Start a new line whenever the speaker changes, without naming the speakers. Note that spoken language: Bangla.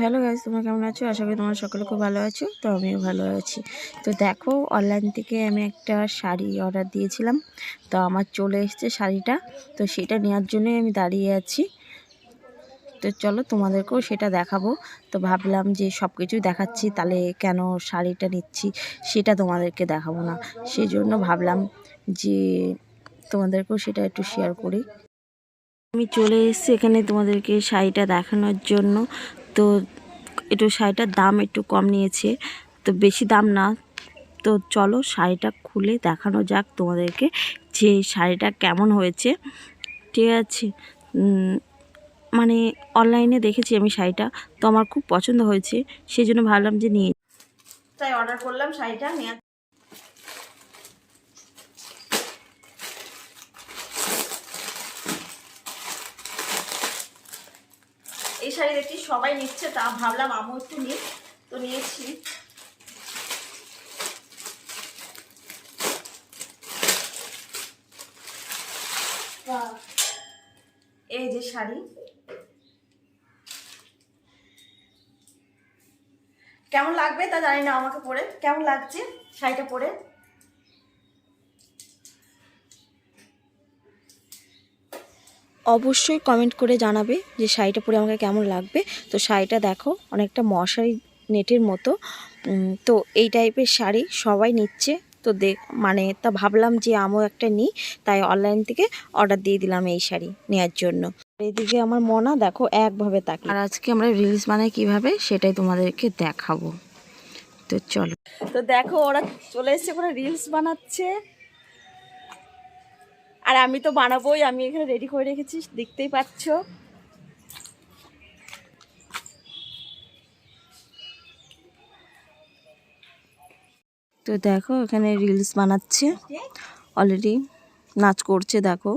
হ্যালো গাইস, তোমরা কেমন আছো? আশা করি তোমরা সকলে খুব ভালো আছো। তো আমিও ভালো আছি। তো দেখো, অনলাইন থেকে আমি একটা শাড়ি অর্ডার দিয়েছিলাম। তো আমার চলে এসেছে শাড়িটা। তো সেটা নেওয়ার জন্যই আমি দাঁড়িয়ে আছি। তো চলো তোমাদেরকেও সেটা দেখাবো। তো ভাবলাম যে সব কিছুই দেখাচ্ছি, তাহলে কেন শাড়িটা নিচ্ছি সেটা তোমাদেরকে দেখাবো না। সেই জন্য ভাবলাম যে তোমাদেরকেও সেটা একটু শেয়ার করি। আমি চলে এসেছি এখানে তোমাদেরকে শাড়িটা দেখানোর জন্য। তো একটু শাড়িটার দাম একটু কম নিয়েছে, তো বেশি দাম না। তো চলো শাড়িটা খুলে দেখানো যাক তোমাদেরকে যে শাড়িটা কেমন হয়েছে। ঠিক আছে, মানে অনলাইনে দেখেছি আমি শাড়িটা, তো আমার খুব পছন্দ হয়েছে, সেই জন্য ভাবলাম যে নিয়ে তাই অর্ডার করলাম শাড়িটা নিয়ে। এই শাড়ি দেখি সবাই নিচ্ছে, তা ভাবলাম আমিও একটু নিই, তো নিয়েছি। এই যে শাড়ি, কেমন লাগবে তা জানি না, আমাকে পরে কেমন লাগছে শাড়িটা পরে। অবশ্যই কমেন্ট করে জানাবে যে শাড়িটা পরে আমাকে কেমন লাগবে। তো শাড়িটা দেখো, অনেকটা মশারি নেটের মতো। তো এই টাইপের শাড়ি সবাই নিচ্ছে। তো মানে তা ভাবলাম যে আমিও একটা নিই, তাই অনলাইন থেকে অর্ডার দিয়ে দিলাম এই শাড়ি নেওয়ার জন্য। এদিকে আমার মনা দেখো একভাবে তাকিয়ে। আর আজকে আমরা রিলস বানাই কিভাবে সেটাই তোমাদেরকে দেখাবো। তো চলো, তো দেখো ওরা চলে এসছে, ওরা রিলস বানাচ্ছে। আর আমি তো বানাবোই, আমি এখানে রেডি করে রেখেছি, দেখতেই পাচ্ছ। তো দেখো এখানে রিলস বানাচ্ছে, অলরেডি নাচ করছে দেখো।